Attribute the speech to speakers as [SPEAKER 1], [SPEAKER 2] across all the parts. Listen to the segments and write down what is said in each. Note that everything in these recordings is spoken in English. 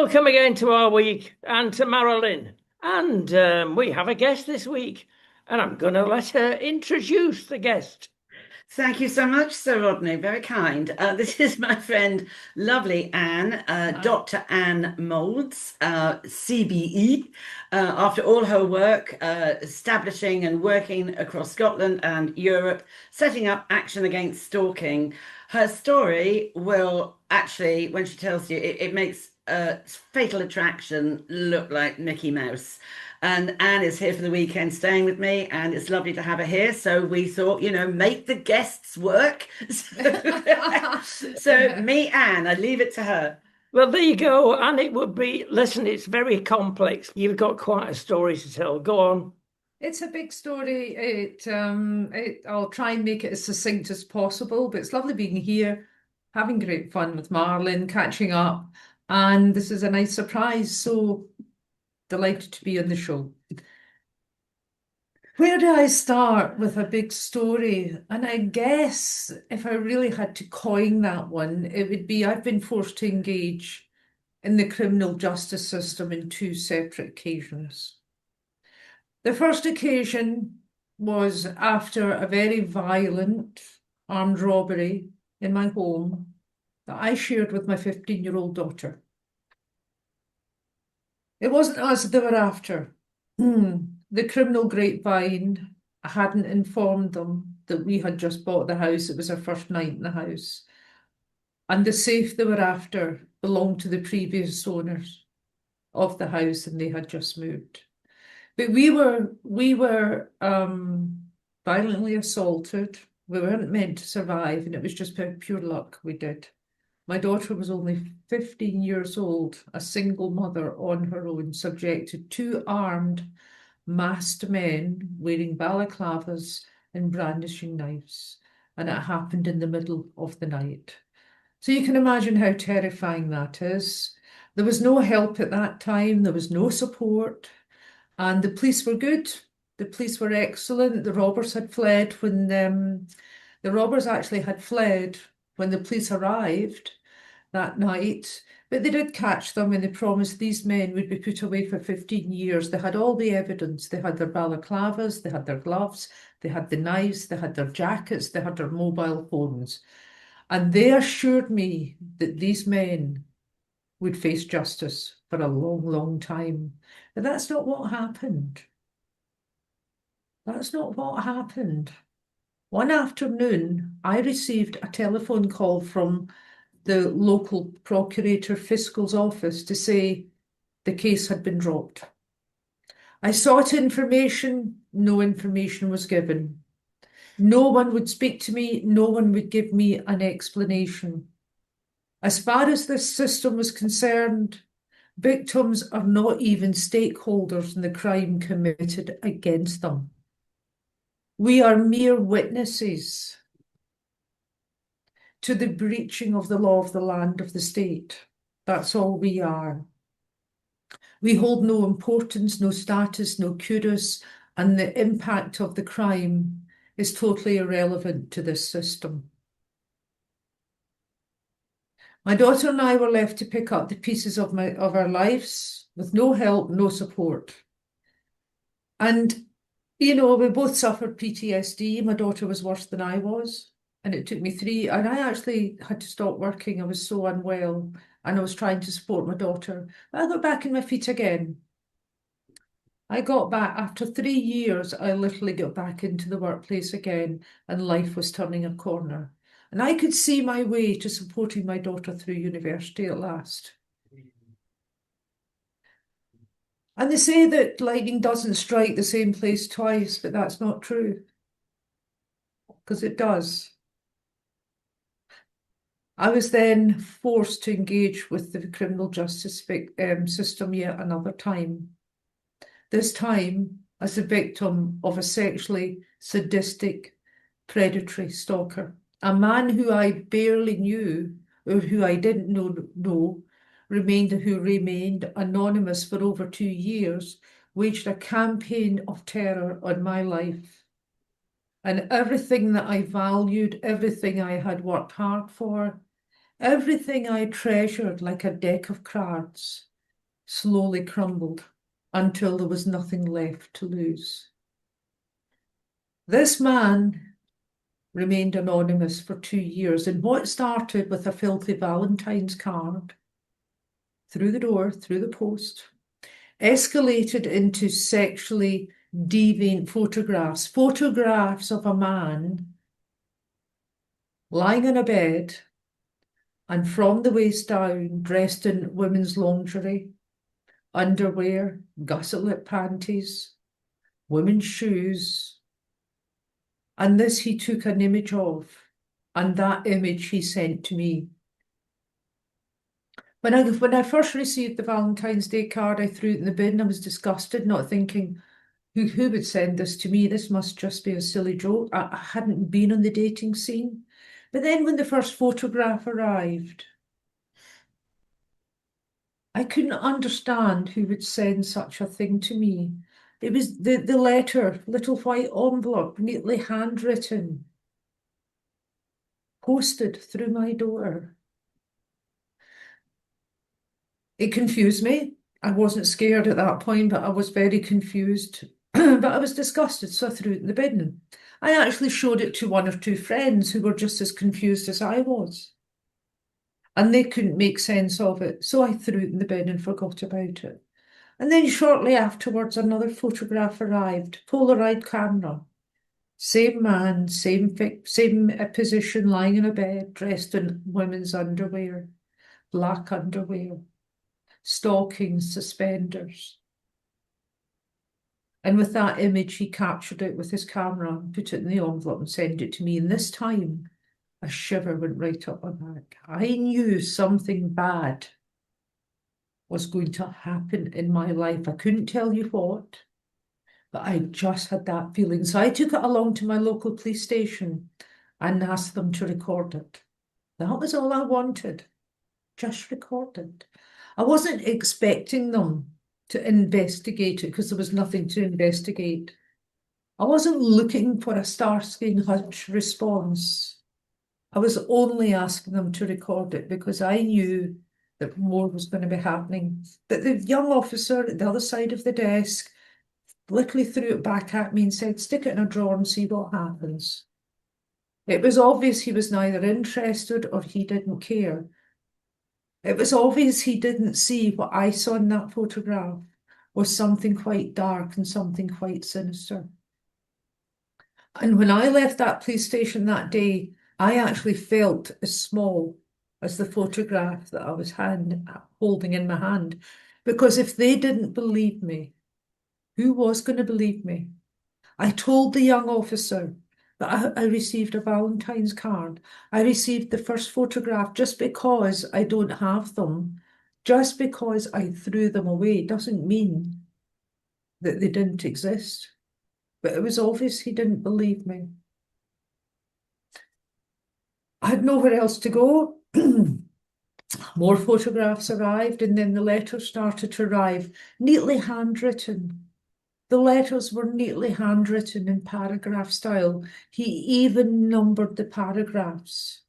[SPEAKER 1] Welcome again to our week and to Marilyn. And we have a guest this week, and I'm going to let her introduce the guest.
[SPEAKER 2] Thank you so much, Sir Rodney. Very kind. This is my friend, lovely Anne, Dr. Anne Moulds, CBE. After all her work establishing and working across Scotland and Europe, setting up action against stalking, her story will actually, when she tells you, it makes Fatal Attraction look like Mickey Mouse. And Anne is here for the weekend staying with me, and it's lovely to have her here. So we thought, make the guests work. So me, Anne, I leave it to her.
[SPEAKER 1] Well, there you go. And it would be, listen, it's very complex. You've got quite a story to tell. Go on.
[SPEAKER 3] It's a big story. I'll try and make it as succinct as possible, but it's lovely being here, having great fun with Marlon, catching up, and this is a nice surprise. So delighted to be on the show. Where do I start with a big story? And I guess if I really had to coin that one, it would be I've been forced to engage in the criminal justice system in two separate occasions. The first occasion was after a very violent armed robbery in my home that I shared with my 15-year-old daughter. It wasn't us they were after. The criminal grapevine hadn't informed them that we had just bought the house. It was our first night in the house. And the safe they were after belonged to the previous owners of the house, and they had just moved. But we were violently assaulted. We weren't meant to survive, and it was just pure luck we did. My daughter was only 15 years old, a single mother on her own, subjected to two armed, masked men wearing balaclavas and brandishing knives. And it happened in the middle of the night. So you can imagine how terrifying that is. There was no help at that time. There was no support. And the police were good. The police were excellent. The robbers had fled when the robbers actually had fled when the police arrived that night. But they did catch them, and they promised these men would be put away for 15 years. They had all the evidence. They had their balaclavas, they had their gloves, they had the knives, they had their jackets, they had their mobile phones. And they assured me that these men would face justice for a long, long time. But that's not what happened. That's not what happened. One afternoon, I received a telephone call from the local procurator fiscal's office to say the case had been dropped. I sought information, no information was given. No one would speak to me, no one would give me an explanation. As far as this system was concerned, victims are not even stakeholders in the crime committed against them. We are mere witnesses to the breaching of the law of the land of the state. That's all we are. We hold no importance, no status, no kudos, and the impact of the crime is totally irrelevant to this system. My daughter and I were left to pick up the pieces of our lives with no help, no support. And, we both suffered PTSD. My daughter was worse than I was. And it took me and I actually had to stop working. I was so unwell, and I was trying to support my daughter. But I got back on my feet again. I got back after 3 years. I literally got back into the workplace again, and life was turning a corner. And I could see my way to supporting my daughter through university at last. And they say that lightning doesn't strike the same place twice, but that's not true, because it does. I was then forced to engage with the criminal justice system yet another time. This time as the victim of a sexually sadistic, predatory stalker. A man who I barely knew, or who I didn't know, who remained anonymous for over 2 years, waged a campaign of terror on my life. And everything that I valued, everything I had worked hard for, everything I treasured like a deck of cards slowly crumbled until there was nothing left to lose. This man remained anonymous for 2 years, and what started with a filthy Valentine's card through the door, through the post, escalated into sexually deviant photographs of a man lying in a bed and from the waist down dressed in women's lingerie, underwear, gusset-lip panties, women's shoes. And this he took an image of, and that image he sent to me. When I first received the Valentine's Day card, I threw it in the bin. I was disgusted, not thinking, who would send this to me? This must just be a silly joke. I hadn't been on the dating scene. But then when the first photograph arrived, I couldn't understand who would send such a thing to me. It was the letter, little white envelope, neatly handwritten, posted through my door. It confused me. I wasn't scared at that point, but I was very confused. But I was disgusted, so I threw it in the bin. I actually showed it to one or two friends who were just as confused as I was. And they couldn't make sense of it, so I threw it in the bin and forgot about it. And then shortly afterwards, another photograph arrived, Polaroid camera. Same man, same position, lying in a bed, dressed in women's underwear, black underwear, stockings, suspenders. And with that image, he captured it with his camera and put it in the envelope and sent it to me. And this time, a shiver went right up my back. I knew something bad was going to happen in my life. I couldn't tell you what, but I just had that feeling. So I took it along to my local police station and asked them to record it. That was all I wanted, just record it. I wasn't expecting them to investigate it because there was nothing to investigate. I wasn't looking for a Starsky and Hutch response. I was only asking them to record it because I knew that more was going to be happening. But the young officer at the other side of the desk literally threw it back at me and said, stick it in a drawer and see what happens. It was obvious he was neither interested or he didn't care. It was obvious he didn't see what I saw in that photograph was something quite dark and something quite sinister. And when I left that police station that day, I actually felt as small as the photograph that I was holding in my hand. Because if they didn't believe me, who was going to believe me? I told the young officer that I received a Valentine's card. I received the first photograph just because I don't have them. Just because I threw them away doesn't mean that they didn't exist. But it was obvious he didn't believe me. I had nowhere else to go. More photographs arrived, and then the letters started to arrive, neatly handwritten. The letters were neatly handwritten in paragraph style. He even numbered the paragraphs,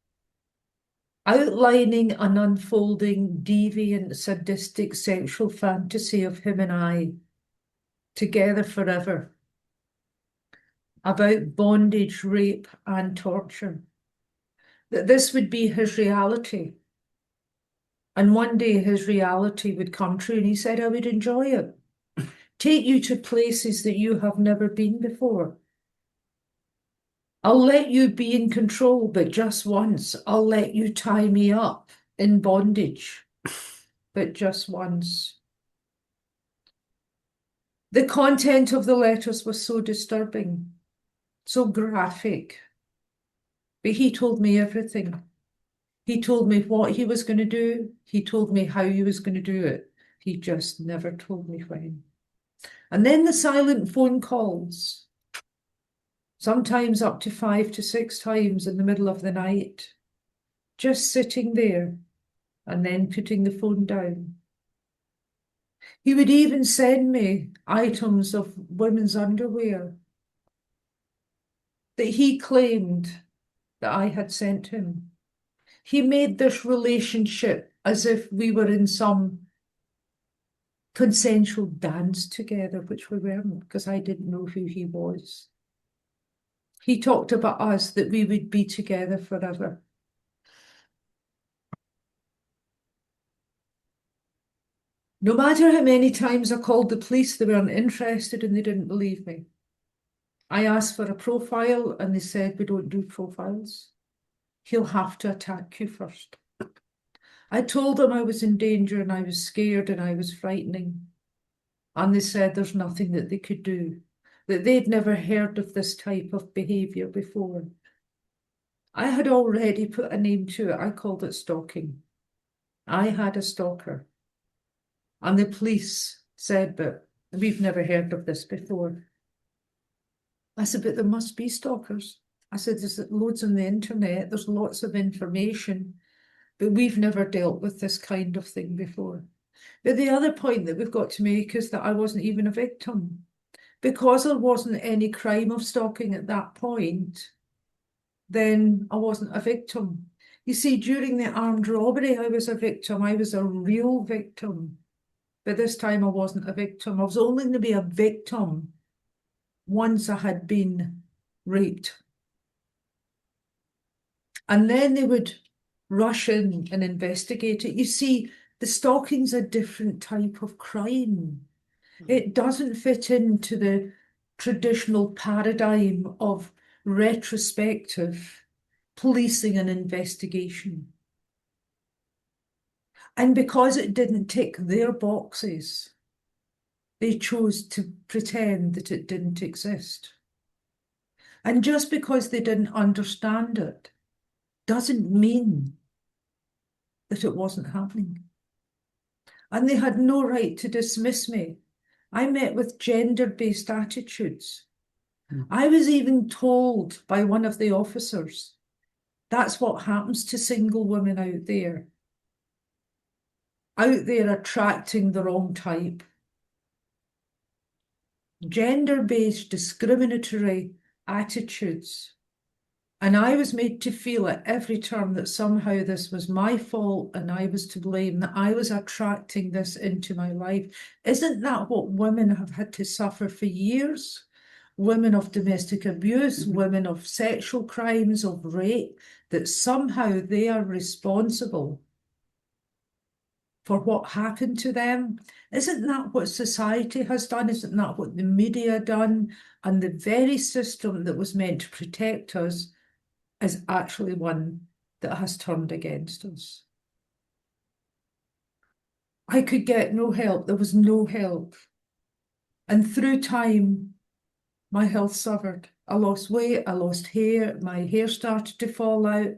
[SPEAKER 3] outlining an unfolding, deviant, sadistic sexual fantasy of him and I, together forever, about bondage, rape, and torture. That this would be his reality. And one day his reality would come true, and he said, I would enjoy it. Take you to places that you have never been before. I'll let you be in control, but just once. I'll let you tie me up in bondage, but just once. The content of the letters was so disturbing, so graphic. But he told me everything. He told me what he was going to do. He told me how he was going to do it. He just never told me when. And then the silent phone calls, sometimes up to 5 to 6 times in the middle of the night, just sitting there and then putting the phone down. He would even send me items of women's underwear that he claimed that I had sent him. He made this relationship as if we were in some consensual dance together, which we weren't because I didn't know who he was. He talked about us, that we would be together forever. No matter how many times I called the police, they weren't interested and they didn't believe me. I asked for a profile and they said, we don't do profiles. He'll have to attack you first. I told them I was in danger and I was scared and I was frightening. And they said there's nothing that they could do, that they'd never heard of this type of behaviour before. I had already put a name to it. I called it stalking. I had a stalker. And the police said, but we've never heard of this before. I said, but there must be stalkers. I said, there's loads on the internet, there's lots of information, but we've never dealt with this kind of thing before. But the other point that we've got to make is that I wasn't even a victim. Because there wasn't any crime of stalking at that point, then I wasn't a victim. You see, during the armed robbery, I was a victim. I was a real victim. But this time I wasn't a victim. I was only going to be a victim once I had been raped. And then they would rush in and investigate it. You see, the stalking's a different type of crime. It doesn't fit into the traditional paradigm of retrospective policing and investigation. And because it didn't tick their boxes, they chose to pretend that it didn't exist. And just because they didn't understand it doesn't mean that it wasn't happening. And they had no right to dismiss me. I met with gender-based attitudes. I was even told by one of the officers, that's what happens to single women out there attracting the wrong type. Gender-based discriminatory attitudes. And I was made to feel at every turn that somehow this was my fault and I was to blame, that I was attracting this into my life. Isn't that what women have had to suffer for years? Women of domestic abuse, women of sexual crimes, of rape, that somehow they are responsible for what happened to them. Isn't that what society has done? Isn't that what the media done? And the very system that was meant to protect us is actually one that has turned against us. I could get no help. There was no help. And through time, my health suffered. I lost weight, I lost hair, my hair started to fall out.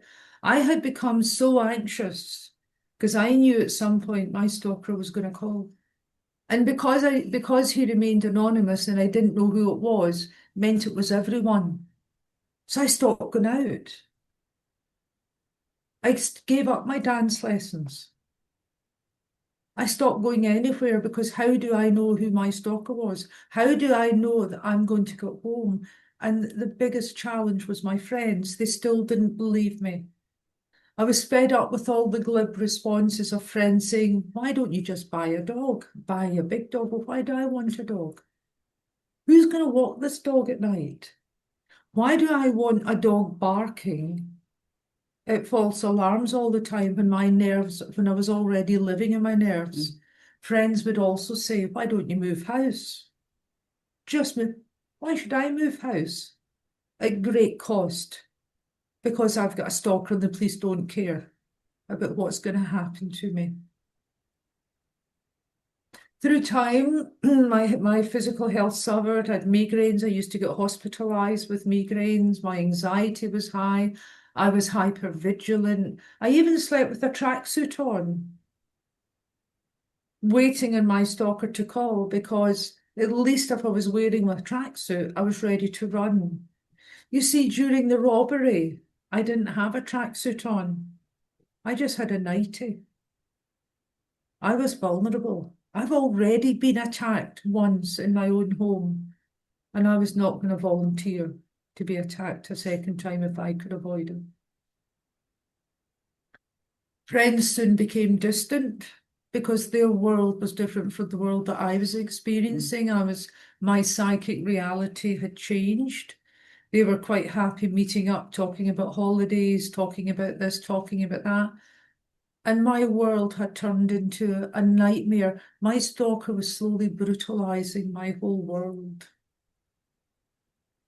[SPEAKER 3] I had become so anxious because I knew at some point my stalker was going to call. And because he remained anonymous and I didn't know who it was, meant it was everyone. So I stopped going out. I gave up my dance lessons. I stopped going anywhere because how do I know who my stalker was? How do I know that I'm going to go home? And the biggest challenge was my friends. They still didn't believe me. I was fed up with all the glib responses of friends saying, why don't you just buy a dog? Buy a big dog. Well, why do I want a dog? Who's going to walk this dog at night? Why do I want a dog barking at false alarms all the time when when I was already living in my nerves? Friends would also say, why don't you move house? Just move. Why should I move house? At great cost. Because I've got a stalker and the police don't care about what's going to happen to me. Through time, my physical health suffered. I had migraines. I used to get hospitalised with migraines. My anxiety was high. I was hypervigilant. I even slept with a tracksuit on, waiting on my stalker to call, because at least if I was wearing my tracksuit, I was ready to run. You see, during the robbery, I didn't have a tracksuit on. I just had a nightie. I was vulnerable. I've already been attacked once in my own home, and I was not going to volunteer to be attacked a second time if I could avoid it. Friends soon became distant because their world was different from the world that I was experiencing. My psychic reality had changed. They were quite happy meeting up, talking about holidays, talking about this, talking about that. And my world had turned into a nightmare. My stalker was slowly brutalizing my whole world.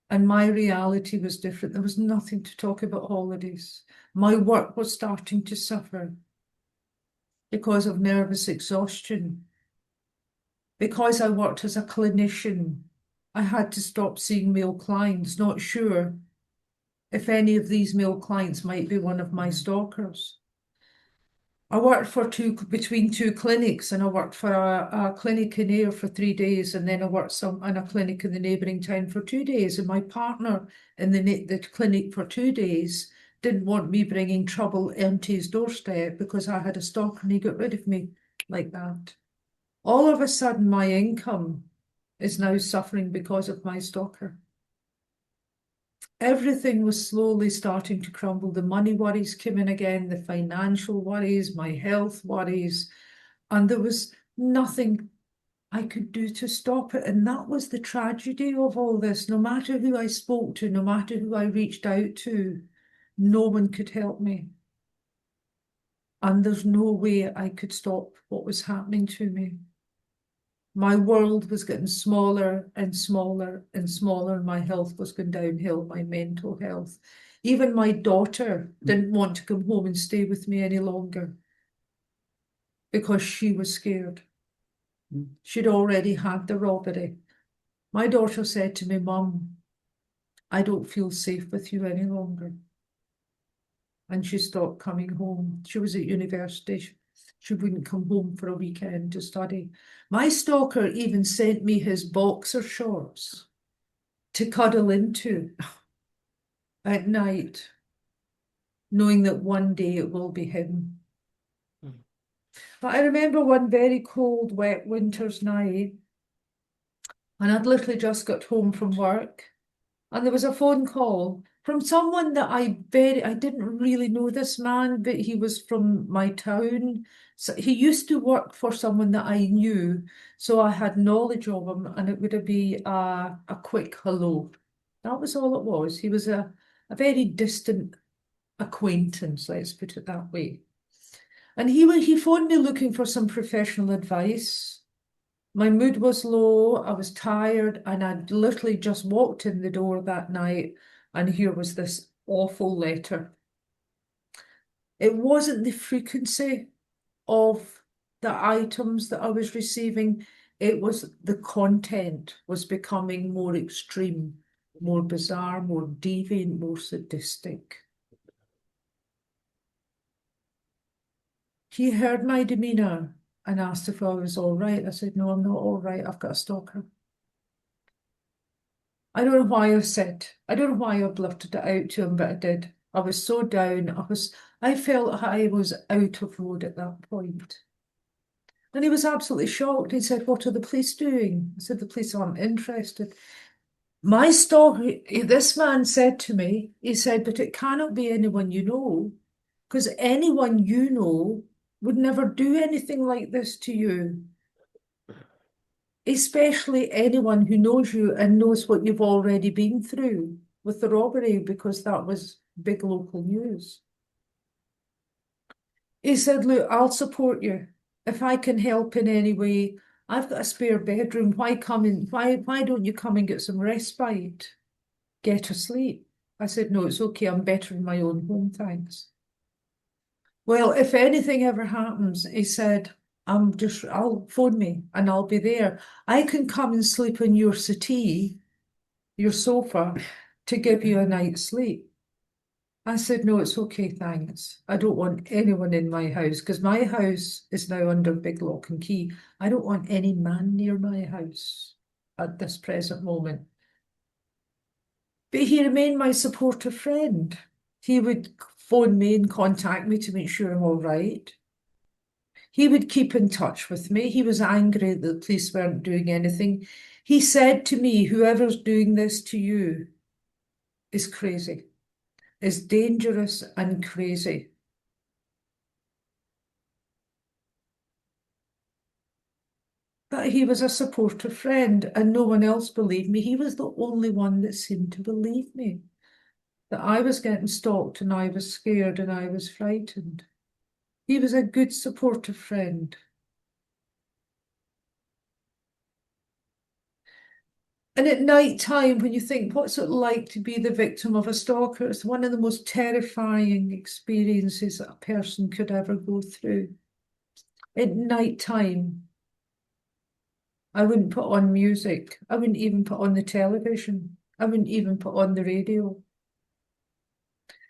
[SPEAKER 3] And my reality was different. There was nothing to talk about holidays. My work was starting to suffer because of nervous exhaustion. Because I worked as a clinician, I had to stop seeing male clients, not sure if any of these male clients might be one of my stalkers. I worked between two clinics, and I worked for a clinic in Ayr for 3 days, and then I worked in a clinic in the neighbouring town for 2 days. And my partner in the clinic for 2 days didn't want me bringing trouble into his doorstep because I had a stalker, and he got rid of me like that. All of a sudden, my income is now suffering because of my stalker. Everything was slowly starting to crumble. The money worries came in again, the financial worries, my health worries, and there was nothing I could do to stop it. And that was the tragedy of all this. No matter who I spoke to, no matter who I reached out to, no one could help me. And there's no way I could stop what was happening to me. My world was getting smaller and smaller and smaller. My health was going downhill, my mental health. Even my daughter didn't want to come home and stay with me any longer because she was scared. She'd already had the robbery. My daughter said to me, "Mum, I don't feel safe with you any longer." And she stopped coming home. She was at university. She wouldn't come home for a weekend to study. My stalker even sent me his boxer shorts to cuddle into at night, knowing that one day it will be him. But I remember one very cold, wet winter's night, and I'd literally just got home from work, and there was a phone call from someone that I didn't really know this man, but he was from my town. So he used to work for someone that I knew, so I had knowledge of him, and it would be a quick hello. That was all it was. He was a very distant acquaintance, let's put it that way. And he phoned me looking for some professional advice. My mood was low, I was tired, and I'd literally just walked in the door that night, and here was this awful letter. It wasn't the frequency of the items that I was receiving, it was the content was becoming more extreme, more bizarre, more deviant, more sadistic. He heard my demeanour and asked if I was all right. I said, "No, I'm not all right. I've got a stalker." I don't know why I don't know why I blurted it out to him, but I did. I was so down. I felt I was out of road at that point. And he was absolutely shocked. He said, "What are the police doing?" I said, "The police aren't interested." My story, this man said to me, he said, "But it cannot be anyone you know, because anyone you know would never do anything like this to you. Especially anyone who knows you and knows what you've already been through with the robbery," because that was big local news. He said, "Look, I'll support you. If I can help in any way, I've got a spare bedroom. Why don't you come and get some respite? Get a sleep." I said, "No, it's okay. I'm better in my own home, thanks." Well, if anything ever happens, he said, I'll phone me and I'll be there. I can come and sleep on your settee, your sofa, to give you a night's sleep. I said, "No, it's okay, thanks. I don't want anyone in my house because my house is now under big lock and key. I don't want any man near my house at this present moment." But he remained my supportive friend. He would phone me and contact me to make sure I'm all right. He would keep in touch with me. He was angry that the police weren't doing anything. He said to me, "Whoever's doing this to you is crazy, is dangerous and crazy." that he was a supportive friend and no one else believed me. He was the only one that seemed to believe me, that I was getting stalked and I was scared and I was frightened. He was a good, supportive friend. And at night time, when you think, what's it like to be the victim of a stalker? It's one of the most terrifying experiences that a person could ever go through. At night time, I wouldn't put on music. I wouldn't even put on the television. I wouldn't even put on the radio.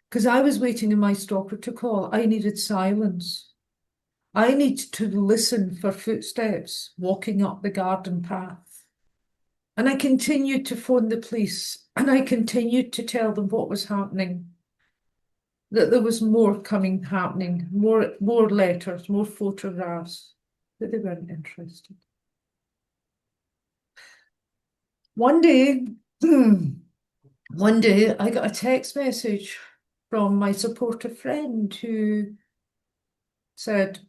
[SPEAKER 3] Because I was waiting in my stalker to call. I needed silence. I needed to listen for footsteps walking up the garden path. And I continued to phone the police and I continued to tell them what was happening, that there was more happening, more letters, more photographs, but they weren't interested. One day, I got a text message from my supportive friend who said,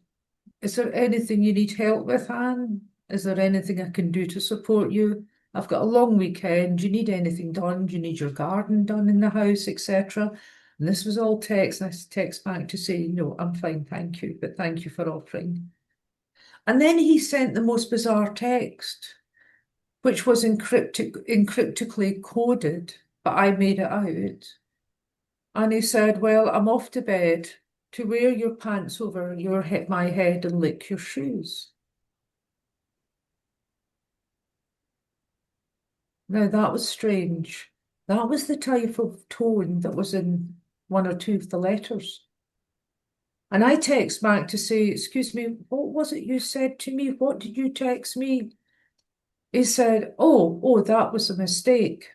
[SPEAKER 3] "Is there anything you need help with, Anne? Is there anything I can do to support you? I've got a long weekend. Do you need anything done? Do you need your garden done in the house, etc.?" And this was all text. And I text back to say, "No, I'm fine, thank you, but thank you for offering." And then he sent the most bizarre text, which was encryptically coded, but I made it out. And he said, "Well, I'm off to bed to wear your pants over my head and lick your shoes." Now that was strange. That was the type of tone that was in one or two of the letters. And I text back to say, "Excuse me, what was it you said to me? What did you text me?" He said, oh, that was a mistake.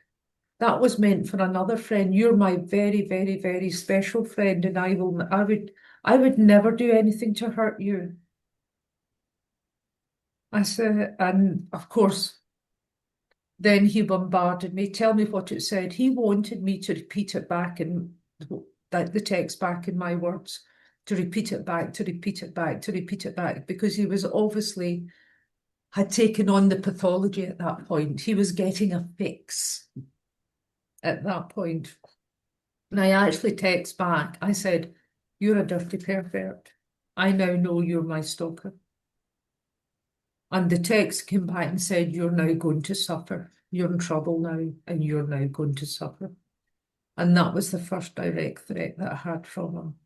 [SPEAKER 3] That was meant for another friend. You're my very, very, very special friend, and I would never do anything to hurt you. I said, and of course, then he bombarded me. Tell me what it said. He wanted me to repeat it back in the text back in my words, to repeat it back, to repeat it back, to repeat it back, because he was obviously had taken on the pathology at that point. He was getting a fix at that point. And I actually text back. I said, "You're a dirty pervert. I now know you're my stalker." And the text came back and said, "You're now going to suffer. You're in trouble now, and you're now going to suffer." And that was the first direct threat that I had from him.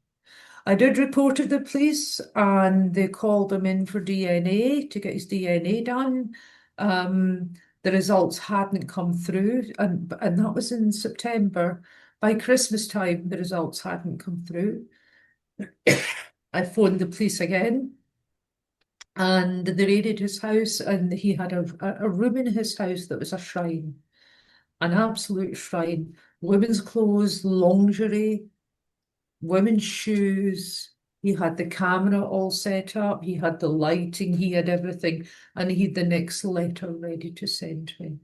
[SPEAKER 3] I did report it to the police, and they called him in for DNA to get his DNA done. The results hadn't come through, and that was in September. By Christmas time, the results hadn't come through. I phoned the police again, and they raided his house, and he had a room in his house that was a shrine, an absolute shrine. Women's clothes, lingerie, women's shoes. He had the camera all set up, he had the lighting, he had everything, and he had the next letter ready to send me.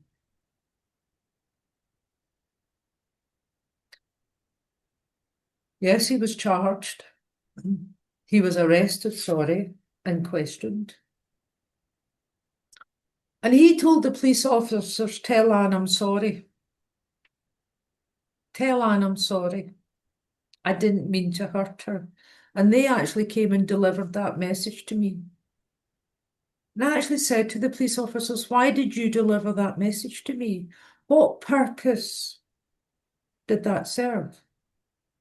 [SPEAKER 3] Yes, he was charged. He was arrested, sorry, and questioned. And he told the police officers, "Tell Anne I'm sorry. Tell Anne I'm sorry. I didn't mean to hurt her." And they actually came and delivered that message to me. And I actually said to the police officers, "Why did you deliver that message to me? What purpose did that serve?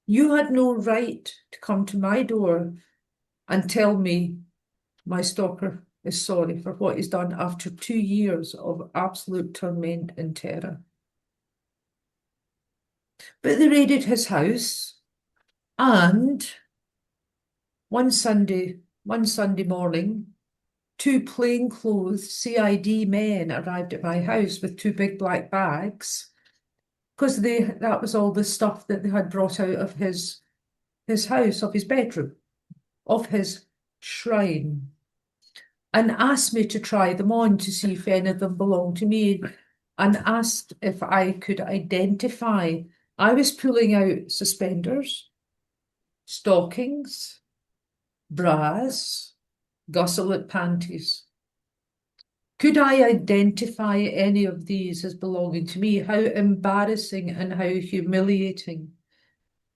[SPEAKER 3] You had no right to come to my door and tell me my stalker is sorry for what he's done after 2 years of absolute torment and terror." But they raided his house, and one Sunday morning, two plainclothes CID men arrived at my house with two big black bags, because that was all the stuff that they had brought out of his house, of his bedroom, of his shrine, and asked me to try them on to see if any of them belonged to me, and asked if I could identify. I was pulling out suspenders, stockings, bras, gusset panties. Could I identify any of these as belonging to me? How embarrassing and how humiliating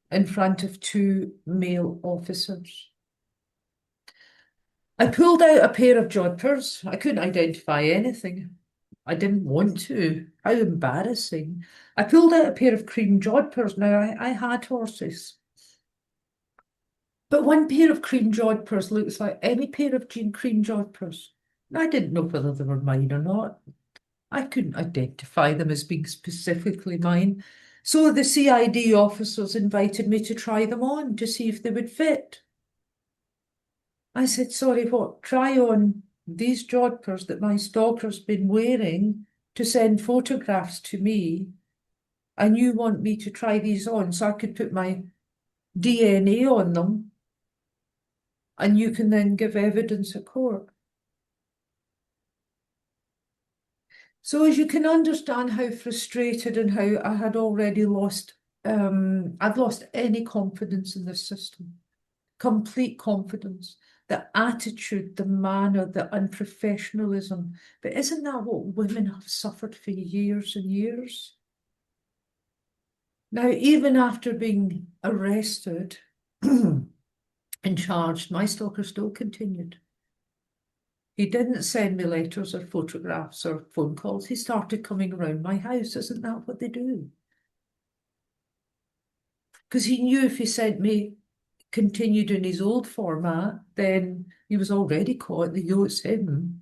[SPEAKER 3] in front of two male officers. I pulled out a pair of jodhpurs. I couldn't identify anything. I didn't want to. How embarrassing. I pulled out a pair of cream jodhpurs. Now, I had horses. But one pair of cream jodhpurs looks like any pair of cream jodhpurs. I didn't know whether they were mine or not. I couldn't identify them as being specifically mine. So the CID officers invited me to try them on to see if they would fit. I said, sorry, what? Try on these jodhpurs that my stalker's been wearing to send photographs to me, and you want me to try these on so I could put my DNA on them, and you can then give evidence at court. So as you can understand how frustrated and how I had already lost, I'd lost any confidence in the system, complete confidence, the attitude, the manner, the unprofessionalism. But isn't that what women have suffered for years and years? Now, even after being arrested and charged, my stalker still continued. He didn't send me letters or photographs or phone calls. He started coming around my house. Isn't that what they do? Because he knew if he sent me, continued in his old format, then he was already caught. They know it's him.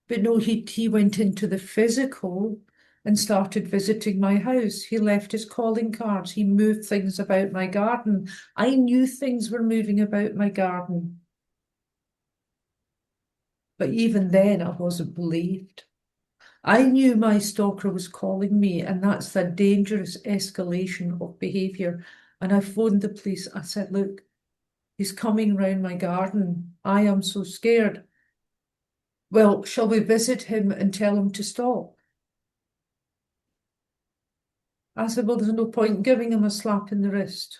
[SPEAKER 3] But no, he went into the physical and started visiting my house. He left his calling cards. He moved things about my garden. I knew things were moving about my garden. But even then, I wasn't believed. I knew my stalker was calling me, and that's the dangerous escalation of behaviour. And I phoned the police. I said, look, he's coming round my garden. I am so scared. Well, shall we visit him and tell him to stop? I said, well, there's no point in giving him a slap in the wrist.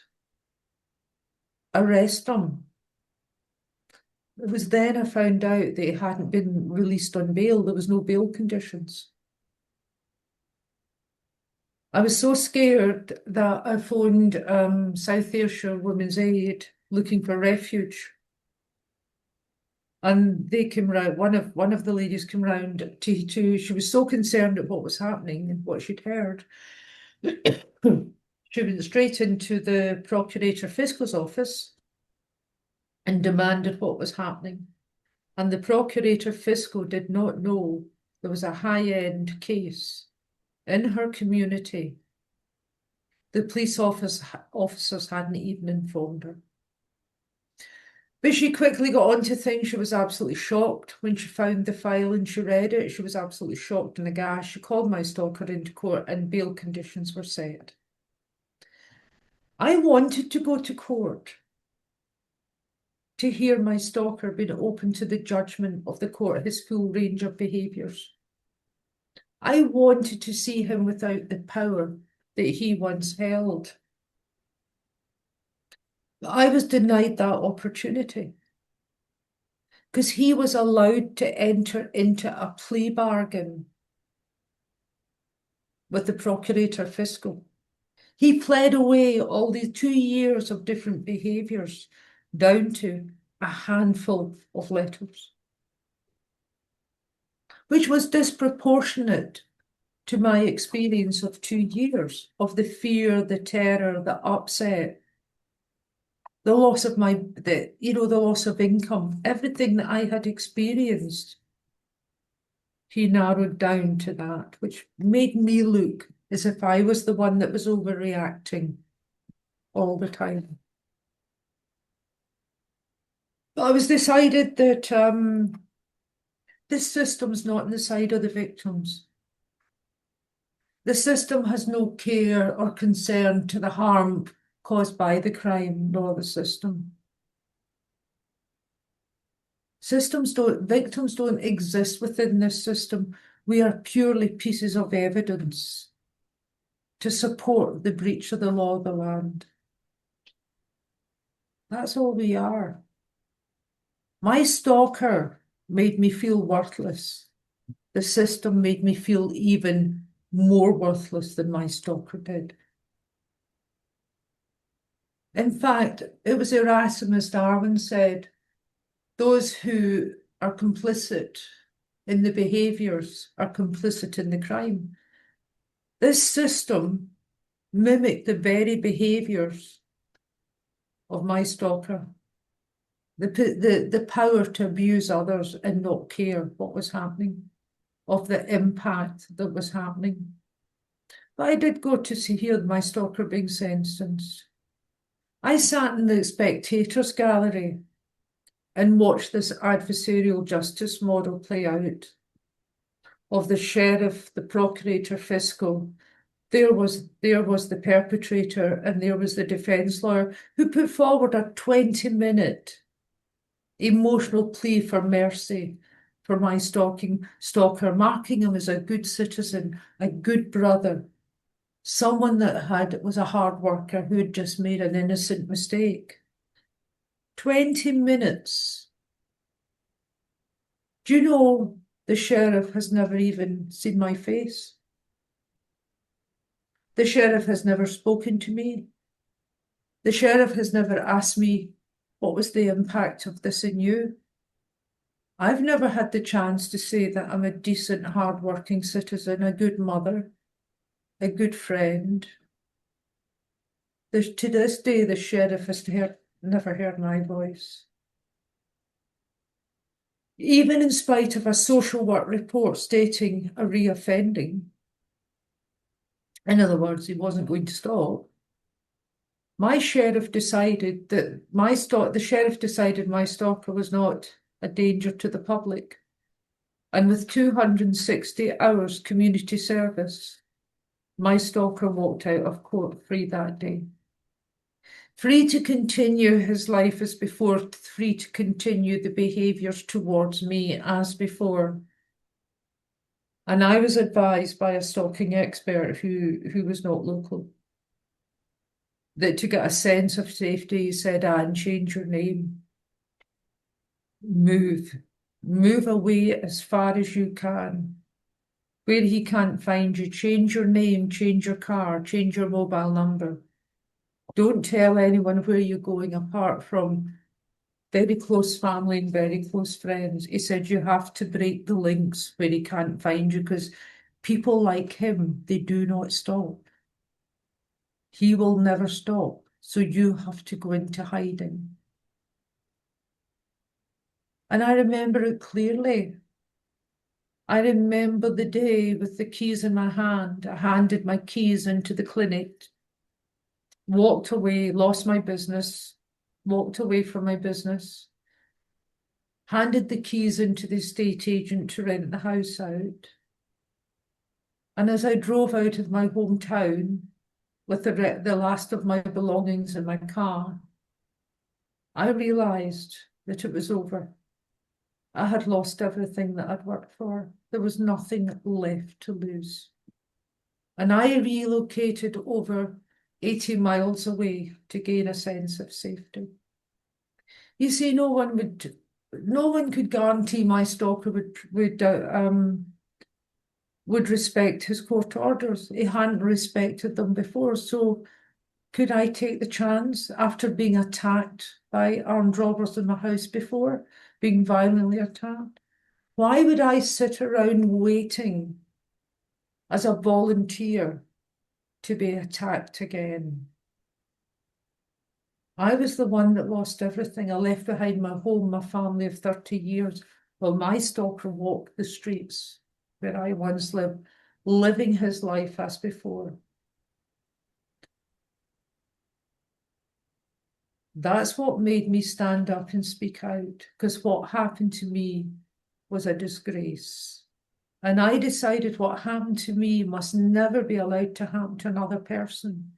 [SPEAKER 3] Arrest him. It was then I found out that he hadn't been released on bail. There was no bail conditions. I was so scared that I phoned South Ayrshire Women's Aid looking for refuge. And they came round, one of the ladies came round to she was so concerned at what was happening and what she'd heard. She went straight into the Procurator Fiscal's office and demanded what was happening. And the Procurator Fiscal did not know there was a high-end case in her community. The police officers hadn't even informed her. But she quickly got onto things. She was absolutely shocked when she found the file and she read it. She was absolutely shocked and aghast. She called my stalker into court and bail conditions were set. I wanted to go to court to hear my stalker being open to the judgment of the court, his full range of behaviours. I wanted to see him without the power that he once held. But I was denied that opportunity because he was allowed to enter into a plea bargain with the Procurator Fiscal. He pled away all these 2 years of different behaviours down to a handful of letters, which was disproportionate to my experience of 2 years of the fear, the terror, the upset, the loss of the loss of income, everything that I had experienced. He narrowed down to that, which made me look as if I was the one that was overreacting all the time. But I was decided that this system's not on the side of the victims. The system has no care or concern to the harm caused by the crime, nor the system. Victims don't exist within this system. We are purely pieces of evidence to support the breach of the law of the land. That's all we are. My stalker made me feel worthless. The system made me feel even more worthless than my stalker did. In fact, it was Erasmus Darwin said, those who are complicit in the behaviours are complicit in the crime. This system mimicked the very behaviours of my stalker. The power to abuse others and not care what was happening, of the impact that was happening. But I did go to hear my stalker being sentenced. I sat in the spectators gallery and watched this adversarial justice model play out of the sheriff, the procurator, fiscal. There was the perpetrator and there was the defence lawyer who put forward a 20-minute emotional plea for mercy for my stalker, marking him as a good citizen, a good brother, someone that was a hard worker who had just made an innocent mistake. 20 minutes. Do you know the sheriff has never even seen my face? The sheriff has never spoken to me. The sheriff has never asked me, what was the impact of this on you? I've never had the chance to say that I'm a decent, hard-working citizen, a good mother, a good friend. To this day, the sheriff has never heard my voice. Even in spite of a social work report stating a reoffending, in other words, he wasn't going to stop, my sheriff decided that the sheriff decided my stalker was not a danger to the public. And with 260 hours community service, my stalker walked out of court free that day. Free to continue his life as before, free to continue the behaviours towards me as before. And I was advised by a stalking expert who was not local that to get a sense of safety, he said, Anne, change your name. Move away as far as you can. Where he can't find you, change your name, change your car, change your mobile number. Don't tell anyone where you're going apart from very close family and very close friends. He said you have to break the links where he can't find you because people like him, they do not stop. He will never stop. So you have to go into hiding. And I remember it clearly. I remember the day with the keys in my hand. I handed my keys into the clinic, walked away, lost my business, walked away from my business, handed the keys into the estate agent to rent the house out. And as I drove out of my hometown with the last of my belongings in my car, I realised that it was over. I had lost everything that I'd worked for. There was nothing left to lose. And I relocated over 80 miles away to gain a sense of safety. You see, no one could guarantee my stalker would respect his court orders. He hadn't respected them before. So could I take the chance after being attacked by armed robbers in my house before, being violently attacked? Why would I sit around waiting as a volunteer to be attacked again? I was the one that lost everything. I left behind my home, my family of 30 years, while my stalker walked the streets where I once lived, living his life as before. That's what made me stand up and speak out, because what happened to me was a disgrace. And I decided what happened to me must never be allowed to happen to another person.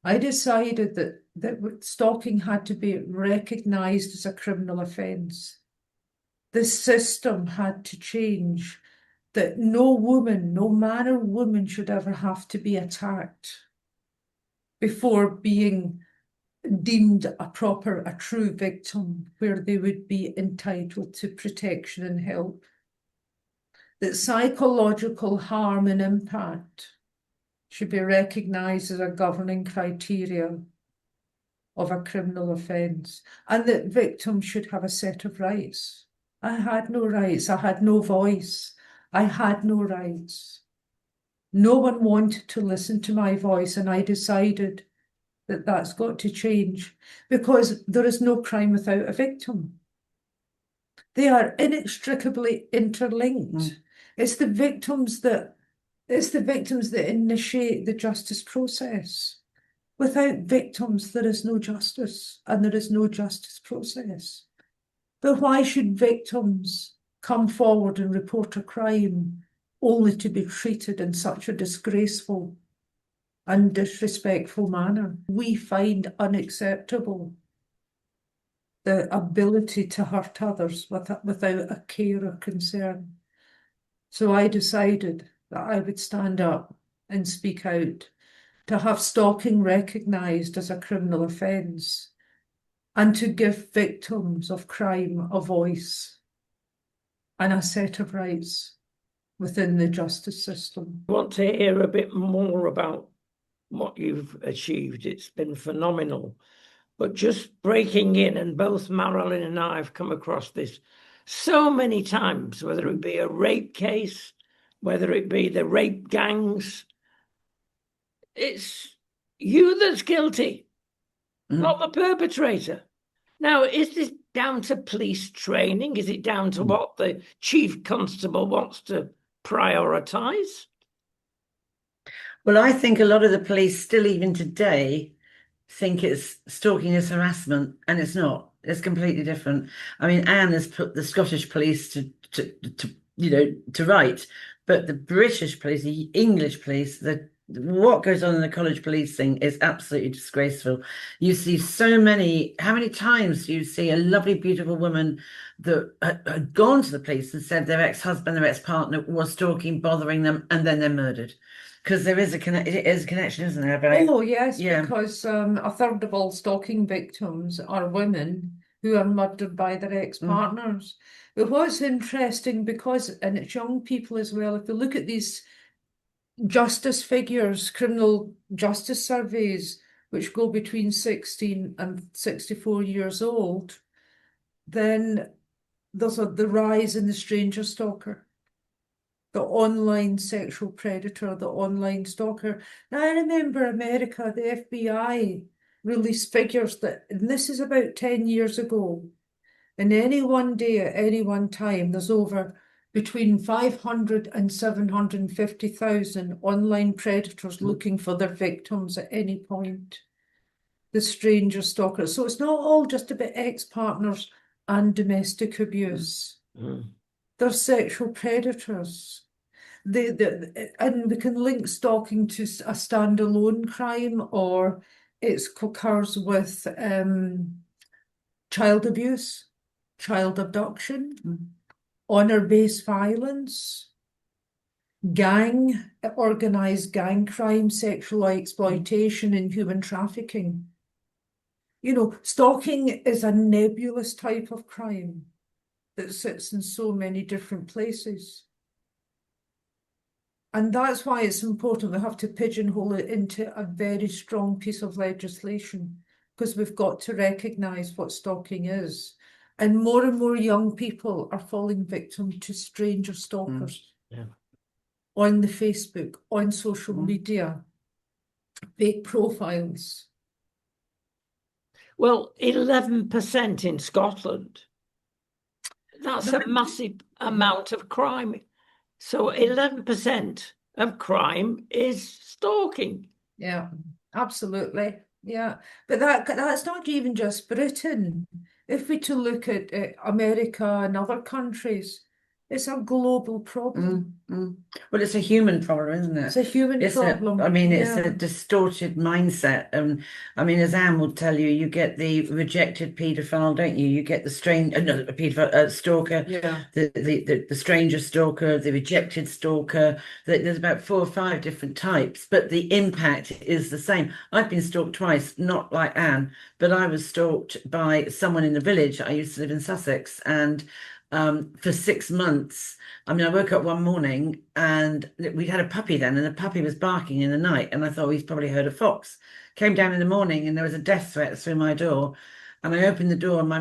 [SPEAKER 3] I decided that stalking had to be recognised as a criminal offence. The system had to change, that no woman, no man or woman should ever have to be attacked before being deemed a true victim, where they would be entitled to protection and help. that psychological harm and impact should be recognised as a governing criteria of a criminal offence, and that victims should have a set of rights. I had no rights, I had no voice, I had no rights. No one wanted to listen to my voice, and I decided that that's got to change, because there is no crime without a victim. They are inextricably interlinked. It's the victims that initiate the justice process. Without victims, there is no justice, and there is no justice process. But why should victims come forward and report a crime only to be treated in such a disgraceful and disrespectful manner? We find unacceptable the ability to hurt others without a care or concern. So I decided that I would stand up and speak out, to have stalking recognised as a criminal offence, and to give victims of crime a voice and a set of rights within the justice system.
[SPEAKER 1] I want to hear a bit more about what you've achieved. It's been phenomenal. But just breaking in, and both Marilyn and I have come across this so many times, whether it be a rape case, whether it be the rape gangs, it's you that's guilty, not the perpetrator. Now, is this down to police training? Is it down to what the chief constable wants to prioritise?
[SPEAKER 2] Well, I think a lot of the police still, even today, think it's stalking is harassment, and it's not. It's completely different. I mean, Anne has put the Scottish police to right, but the British police, the English police, what goes on in the college policing is absolutely disgraceful. You see so many. How many times do you see a lovely, beautiful woman that had gone to the police and said their ex-husband, their ex-partner was stalking, bothering them, and then they're murdered? Because it is a connection, isn't there?
[SPEAKER 3] Oh, yes, because a third of all stalking victims are women who are murdered by their ex-partners. But what's interesting, and it's young people as well, if you look at these justice figures, criminal justice surveys, which go between 16 and 64 years old, then there's the rise in the stranger stalker, the online sexual predator, the online stalker. Now, I remember America, the FBI released figures and this is about 10 years ago, in any one day at any one time, there's over between 500 and 750,000 online predators looking for their victims at any point. The stranger stalkers. So it's not all just about ex-partners and domestic abuse. They're sexual predators. And we can link stalking to a standalone crime, or it occurs with child abuse, child abduction, honour-based violence, organised gang crime, sexual exploitation, and human trafficking. You know, stalking is a nebulous type of crime that sits in so many different places. And that's why it's important we have to pigeonhole it into a very strong piece of legislation, because we've got to recognise what stalking is. And more young people are falling victim to stranger stalkers on the Facebook, on social media, fake profiles. Well,
[SPEAKER 1] 11% in Scotland. That's a massive amount of crime. So 11% of crime is stalking.
[SPEAKER 3] Yeah, absolutely. Yeah, but that's not even just Britain. If we to look at America and other countries, it's a global problem.
[SPEAKER 2] Well, it's a human problem, isn't it?
[SPEAKER 3] It's a human problem.
[SPEAKER 2] It's a distorted mindset. I mean, as Anne will tell you, you get the rejected paedophile, don't you? You get the stalker, the stranger stalker, the rejected stalker. There's about 4 or 5 different types, but the impact is the same. I've been stalked twice, not like Anne, but I was stalked by someone in the village. I used to live in Sussex, and for 6 months. I mean, I woke up one morning and we had a puppy then, and the puppy was barking in the night, and I thought he's probably heard a fox. Came down in the morning, and there was a death threat through my door, and I opened the door, and my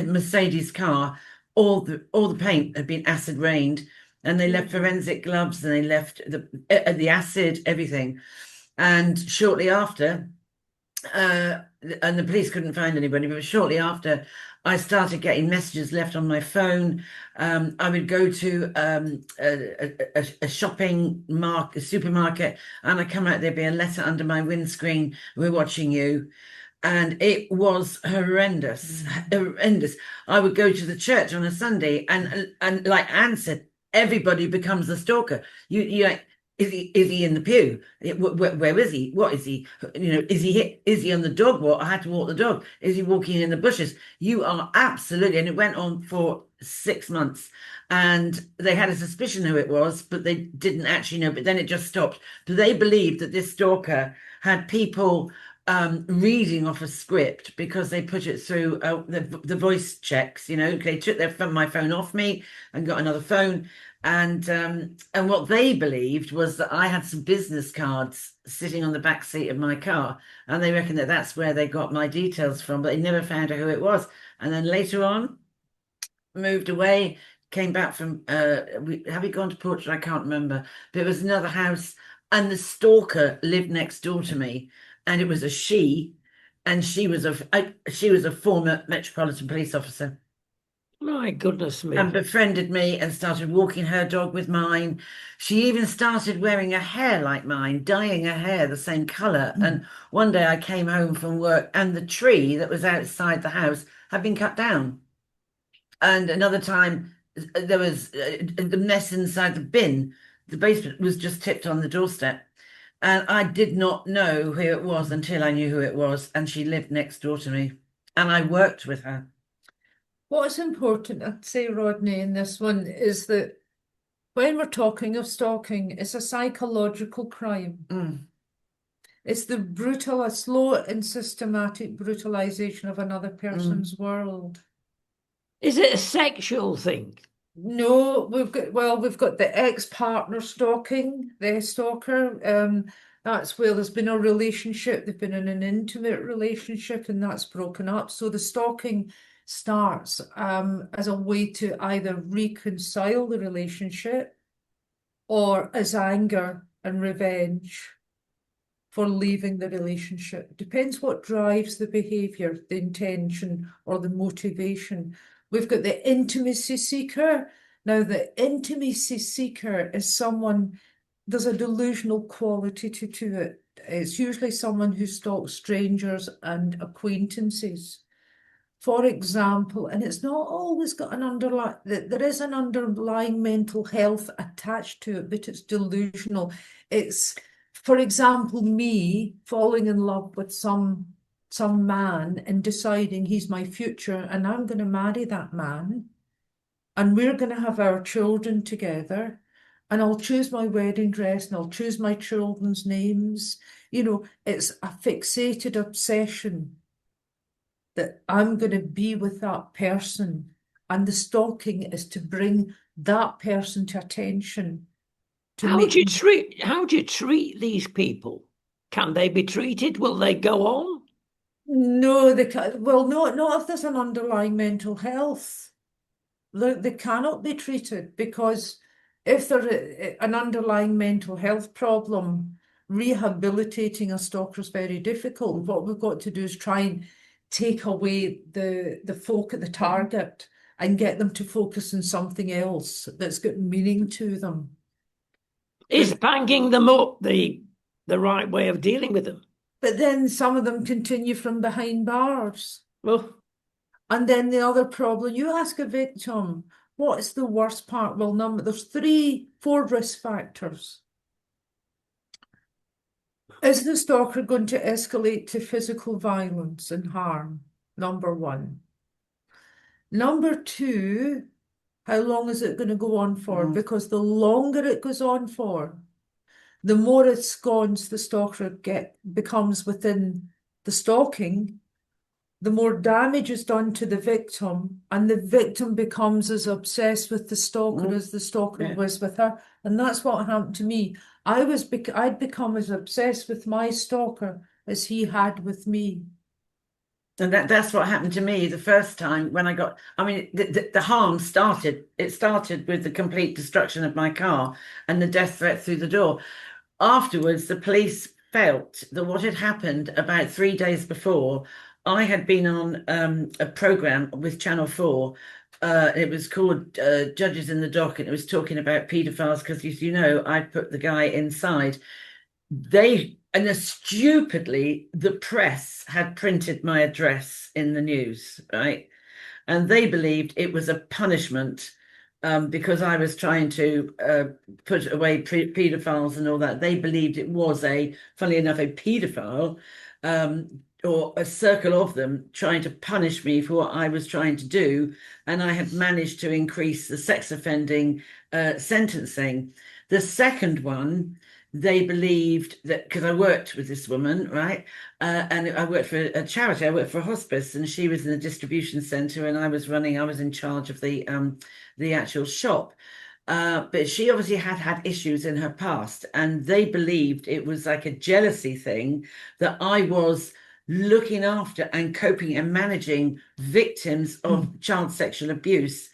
[SPEAKER 2] Mercedes car, all the paint had been acid rained, and they left forensic gloves, and they left the acid, everything. And shortly after, and the police couldn't find anybody, but shortly after, I started getting messages left on my phone. I would go to a supermarket, and I come out, there'd be a letter under my windscreen, "We're watching you." And it was horrendous, horrendous. I would go to the church on a Sunday, and like Anne said, everybody becomes a stalker. You like, is he in the pew? Where is he? What is he? Is he on the dog walk? I had to walk the dog. Is he walking in the bushes? You are absolutely, and it went on for 6 months, and they had a suspicion who it was, but they didn't actually know. But then it just stopped. They believed that this stalker had people reading off a script because they put it through the voice checks. They took my phone off me and got another phone. And what they believed was that I had some business cards sitting on the back seat of my car, and they reckon that that's where they got my details from, but they never found out who it was. And then later on, moved away, came back from have we gone to Portugal? I can't remember, but it was another house, and the stalker lived next door to me, and it was a she, and she was a former Metropolitan Police officer.
[SPEAKER 1] My goodness me.
[SPEAKER 2] And befriended me and started walking her dog with mine. She even started wearing a hair like mine, dyeing her hair the same colour. And one day I came home from work, and the tree that was outside the house had been cut down. And another time there was the mess inside the bin. The basement was just tipped on the doorstep. And I did not know who it was until I knew who it was. And she lived next door to me. And I worked with her.
[SPEAKER 3] What's important, I'd say, Rodney, in this one is that when we're talking of stalking, it's a psychological crime. It's the brutal, slow and systematic brutalization of another person's world.
[SPEAKER 1] Is it a sexual thing?
[SPEAKER 3] No, we've got the ex-partner stalking, the stalker. That's where there's been a relationship, they've been in an intimate relationship, and that's broken up. So the stalking starts as a way to either reconcile the relationship or as anger and revenge for leaving the relationship. Depends what drives the behaviour, the intention or the motivation. We've got the intimacy seeker. Now, the intimacy seeker is someone, there's a delusional quality to it. It's usually someone who stalks strangers and acquaintances. For example, and it's not always got an underlying, there is an underlying mental health attached to it, but it's delusional. It's, for example, me falling in love with some man and deciding he's my future, and I'm going to marry that man, and we're going to have our children together, and I'll choose my wedding dress and I'll choose my children's names. It's a fixated obsession that I'm going to be with that person, and the stalking is to bring that person to attention.
[SPEAKER 1] How do you treat these people? Can they be treated? Will they go on?
[SPEAKER 3] No, they can't. Well, not if there's an underlying mental health. They cannot be treated, because if there's an underlying mental health problem, rehabilitating a stalker is very difficult. What we've got to do is try and take away the target and get them to focus on something else that's got meaning to them.
[SPEAKER 1] Is banging them up the right way of dealing with them?
[SPEAKER 3] But then some of them continue from behind bars.
[SPEAKER 1] Well,
[SPEAKER 3] and then the other problem, you ask a victim, what is the worst part? Well, there's 4 risk factors. Is the stalker going to escalate to physical violence and harm? Number 1. Number 2, how long is it going to go on for? Because the longer it goes on for, the more ensconced the stalker becomes within the stalking, the more damage is done to the victim, and the victim becomes as obsessed with the stalker as the stalker was with her. And that's what happened to me. I'd become as obsessed with my stalker as he had with me.
[SPEAKER 2] And that's what happened to me the first time when I got, I mean, the harm started, it started with the complete destruction of my car and the death threat through the door. Afterwards, the police felt that what had happened about 3 days before, I had been on a program with Channel 4. It was called Judges in the Dock, and it was talking about paedophiles because, as you know, I put the guy inside. And stupidly, the press had printed my address in the news, right? And they believed it was a punishment because I was trying to put away paedophiles and all that. They believed it was funnily enough, a paedophile or a circle of them trying to punish me for what I was trying to do. And I had managed to increase the sex offending sentencing. The second one, they believed that because I worked with this woman, right? And I worked for a charity, I worked for a hospice, and she was in a distribution center, and I was in charge of the actual shop. But she obviously had issues in her past, and they believed it was like a jealousy thing that I was looking after and coping and managing victims of child sexual abuse,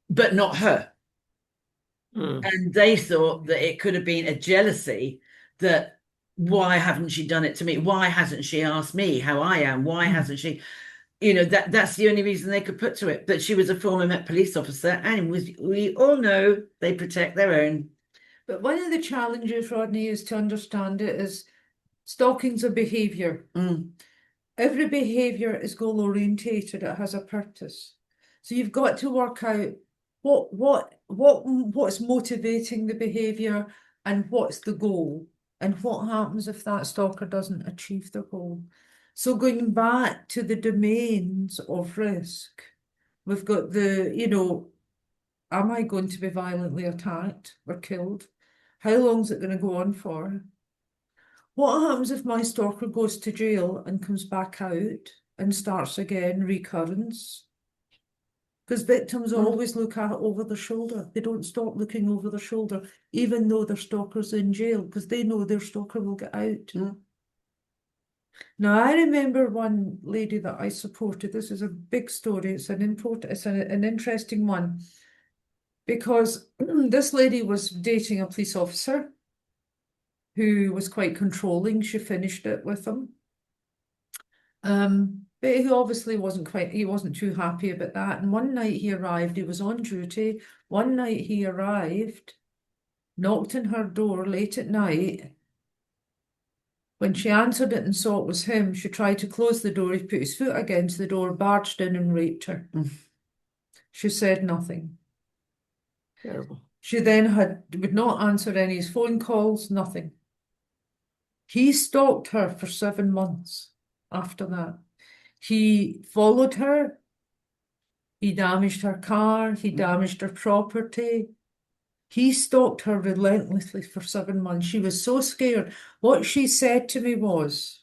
[SPEAKER 2] but not her. And they thought that it could have been a jealousy that why haven't she done it to me? Why hasn't she asked me how I am? Why hasn't she? That's the only reason they could put to it. But she was a former Met police officer, and we all know they protect their own.
[SPEAKER 3] But one of the challenges, Rodney, is to understand it is stalking's a behaviour. Every behaviour is goal orientated. It has a purpose. So you've got to work out what's motivating the behaviour and what's the goal, and what happens if that stalker doesn't achieve the goal. So going back to the domains of risk, we've got am I going to be violently attacked or killed? How long is it going to go on for? What happens if my stalker goes to jail and comes back out and starts again, recurrence? Because victims always look at over their shoulder. They don't stop looking over their shoulder, even though their stalker's in jail, because they know their stalker will get out. Now, I remember one lady that I supported. This is a big story. It's an interesting one, because this lady was dating a police officer who was quite controlling. She finished it with him. But he obviously he wasn't too happy about that. And one night he arrived, he was on duty. One night he arrived, knocked on her door late at night. When she answered it and saw it was him, she tried to close the door. He put his foot against the door, barged in and raped her. She said nothing.
[SPEAKER 1] Terrible.
[SPEAKER 3] She then would not answer any of his phone calls, nothing. He stalked her for 7 months after that. He followed her. He damaged her car. He damaged her property. He stalked her relentlessly for 7 months. She was so scared. What she said to me was,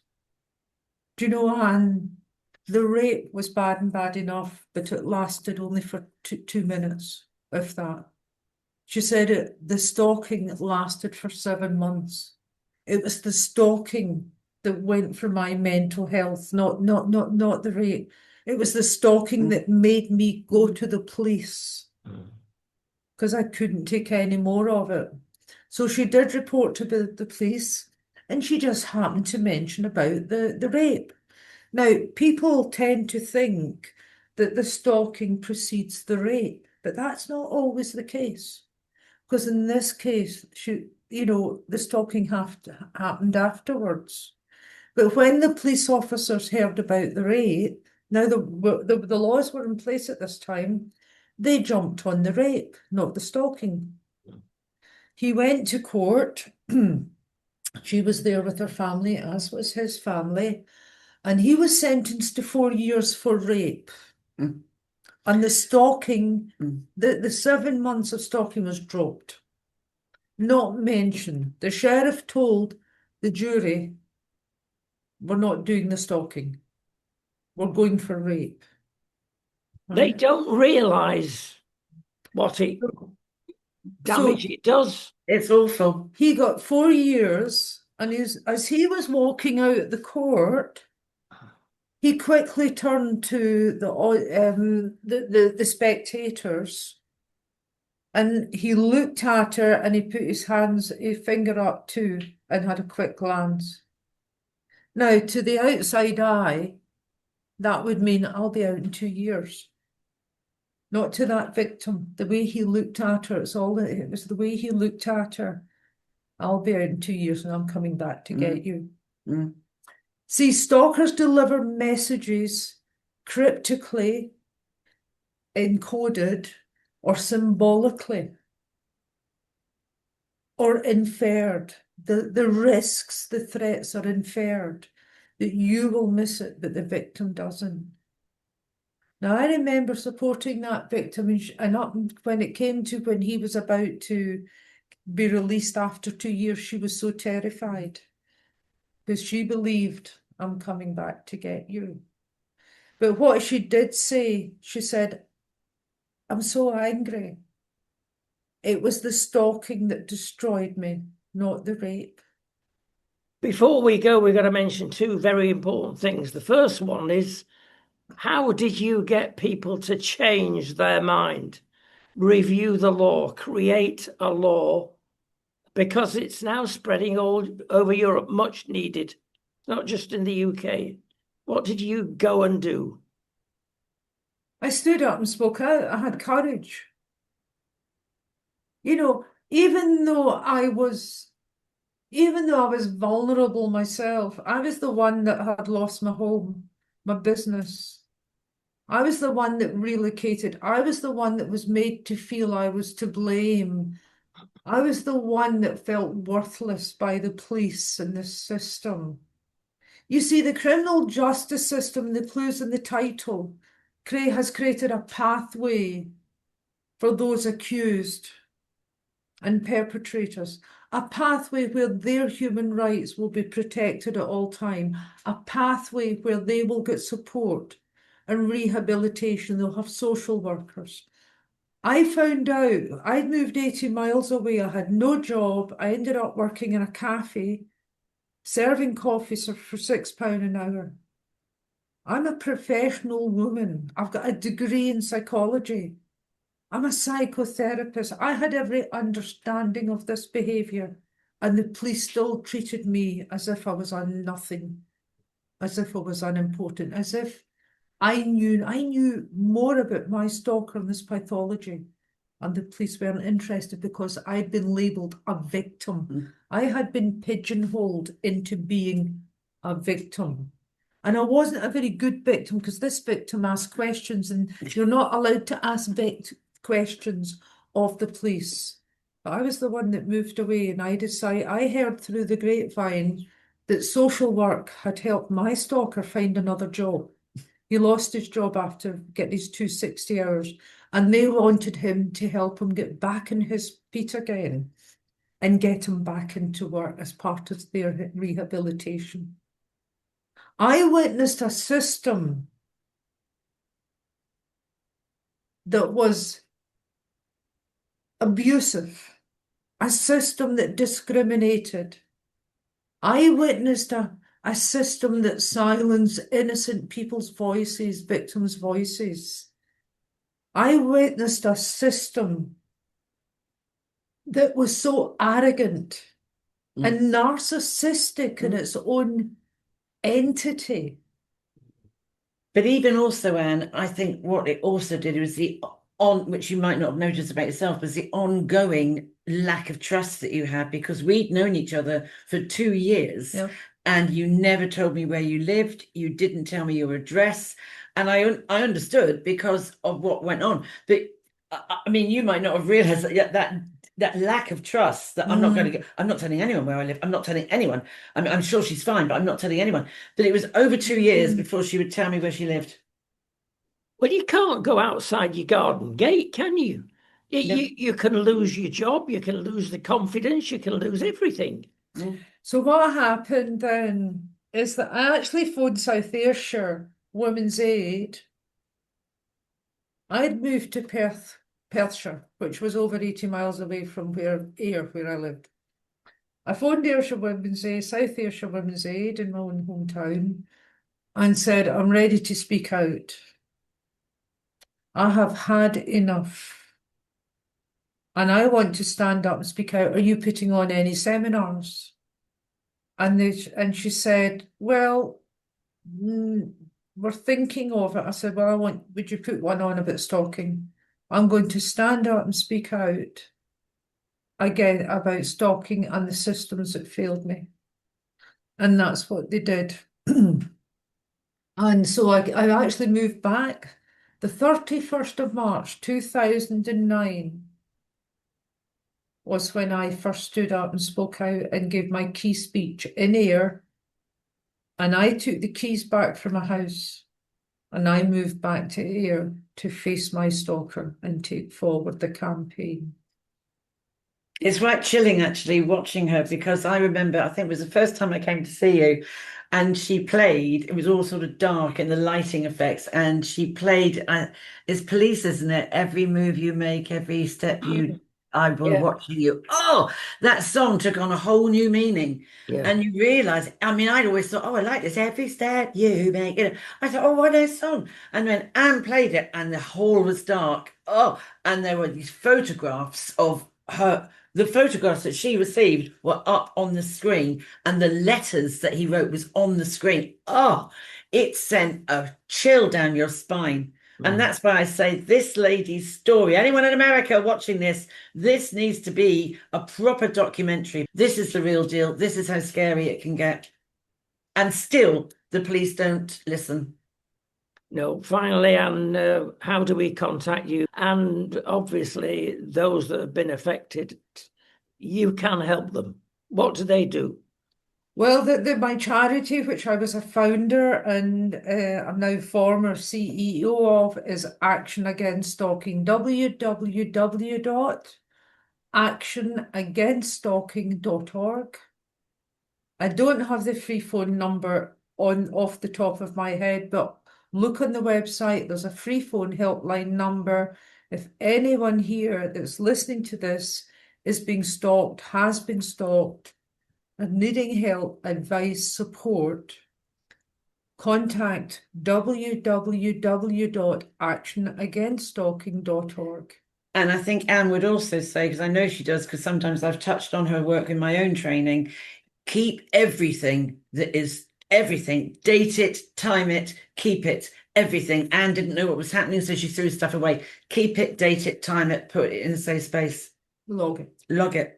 [SPEAKER 3] do you know, Anne, the rape was bad and bad enough, but it lasted only for 2 minutes, if that. She said the stalking lasted for 7 months. It was the stalking that went for my mental health, not the rape. It was the stalking that made me go to the police because I couldn't take any more of it. So she did report to the police, and she just happened to mention about the rape. Now, people tend to think that the stalking precedes the rape, but that's not always the case. Because in this case, the stalking happened afterwards. But when the police officers heard about the rape, now the laws were in place at this time, they jumped on the rape, not the stalking. He went to court. She was there with her family, as was his family, and he was sentenced to 4 years for rape. And the stalking, the 7 months of stalking was dropped, not mentioned. The sheriff told the jury, we're not doing the stalking. were going for rape.
[SPEAKER 1] They
[SPEAKER 3] Right?
[SPEAKER 1] don't realise what damage it does.
[SPEAKER 2] It's awful.
[SPEAKER 3] He got 4 years, and as he was walking out of the court, he quickly turned to the spectators, and he looked at her, and he put his finger up too, and had a quick glance. Now, to the outside eye, that would mean I'll be out in 2 years. Not to that victim. The way he looked at her, it was the way he looked at her. I'll be out in 2 years and I'm coming back to get you.
[SPEAKER 2] Mm.
[SPEAKER 3] See, stalkers deliver messages cryptically, encoded, or symbolically, or inferred. The risks, the threats are inferred, that you will miss it, but the victim doesn't. Now, I remember supporting that victim, and up when it came to when he was about to be released after 2 years, she was so terrified because she believed, I'm coming back to get you. But what she did say, she said, I'm so angry. It was the stalking that destroyed me, not the rape.
[SPEAKER 1] Before we go, we've got to mention two very important things. The first one is, how did you get people to change their mind, review the law, create a law? Because it's now spreading all over Europe, much needed, not just in the UK. What did you go and do?
[SPEAKER 3] I stood up and spoke out. I had courage. You know, even though I was vulnerable myself, I was the one that had lost my home, my business. I was the one that relocated. I was the one that was made to feel I was to blame. I was the one that felt worthless by the police and the system. You see, the criminal justice system, the clues in the title, has created a pathway for those accused and perpetrators, a pathway where their human rights will be protected at all time, a pathway where they will get support and rehabilitation. They'll have social workers. I found out I'd moved 80 miles away. I had no job. I ended up working in a cafe, serving coffee for £6 an hour. I'm a professional woman. I've got a degree in psychology. I'm a psychotherapist. I had every understanding of this behaviour, and the police still treated me as if I was nothing, as if I was unimportant, as if I knew more about my stalker and this pathology, and the police weren't interested because I'd been labelled a victim. I had been pigeonholed into being a victim. And I wasn't a very good victim because this victim asked questions, and you're not allowed to ask questions of the police. But I was the one that moved away, and I heard through the grapevine that social work had helped my stalker find another job. He lost his job after getting his 260 hours, and they wanted him to help him get back in his feet again and get him back into work as part of their rehabilitation. I witnessed a system that was abusive, a system that discriminated. I witnessed a system that silenced innocent people's voices, victims' voices. I witnessed a system that was so arrogant and narcissistic in its own entity.
[SPEAKER 2] But even also, Anne, I think what it also did was which you might not have noticed about yourself, was the ongoing lack of trust that you had, because we'd known each other for 2 years.
[SPEAKER 3] Yeah.
[SPEAKER 2] And you never told me where you lived. You didn't tell me your address. And I understood because of what went on. But I mean, you might not have realized that lack of trust, that I'm not telling anyone where I live. I'm not telling anyone. I mean, I'm sure she's fine, but I'm not telling anyone. But it was over 2 years before she would tell me where she lived.
[SPEAKER 1] Well, you can't go outside your garden gate, can you? You can lose your job, you can lose the confidence, you can lose everything.
[SPEAKER 3] So what happened then is that I actually phoned South Ayrshire Women's Aid, I'd moved to Perthshire, which was over 80 miles away from where I lived. I phoned Ayrshire Women's Aid, South Ayrshire Women's Aid in my own hometown, and said, I'm ready to speak out. I have had enough. And I want to stand up and speak out. Are you putting on any seminars? And she said, well, we're thinking of it. I said, well, would you put one on about stalking? I'm going to stand up and speak out again about stalking and the systems that failed me. And that's what they did. And so I actually moved back the 31st of March 2009 was when I first stood up and spoke out and gave my key speech in Ayr. And I took the keys back from my house and I moved back to Ayr to face my stalker and take forward the campaign.
[SPEAKER 2] It's right chilling actually watching her, because I remember, I think it was the first time I came to see you, and she played, it was all sort of dark and the lighting effects, and she played, it's Police, isn't it? Every move you make, every step you, I will watch you. Oh, that song took on a whole new meaning.
[SPEAKER 1] Yeah.
[SPEAKER 2] And you realise, I mean, I'd always thought, oh, I like this, every step you make. You know, I thought, oh, what a song. And when Anne played it and the hall was dark, oh, and there were these photographs of her. The photographs that she received were up on the screen, and the letters that he wrote was on the screen. Oh, it sent a chill down your spine. And that's why I say this lady's story, anyone in America watching this needs to be a proper documentary. This is the real deal. This is how scary it can get. And still, the police don't listen.
[SPEAKER 1] No, finally, Anne, how do we contact you? And obviously, those that have been affected, you can help them. What do they do?
[SPEAKER 3] Well, my charity, which I was a founder and I'm now former CEO of, is Action Against Stalking. www.actionagainststalking.org. I don't have the free phone number off the top of my head, but look on the website. There's a free phone helpline number. If anyone here that's listening to this is being stalked, has been stalked, and needing help, advice, support, contact www.actionagainststalking.org.
[SPEAKER 2] And I think Anne would also say, because I know she does, because sometimes I've touched on her work in my own training, keep everything that is everything, date it, time it, keep it, everything. Anne didn't know what was happening, so she threw stuff away. Keep it, date it, time it, put it in a safe space.
[SPEAKER 3] Log it.
[SPEAKER 2] Log it.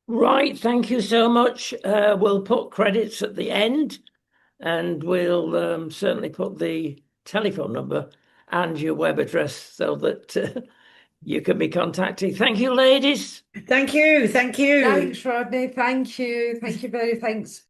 [SPEAKER 1] Right, thank you so much. We'll put credits at the end, and we'll certainly put the telephone number and your web address so that you can be contacted. Thank you, ladies.
[SPEAKER 2] Thank you. Thank you.
[SPEAKER 3] Thanks, Rodney. Thank you. Thank you very thanks.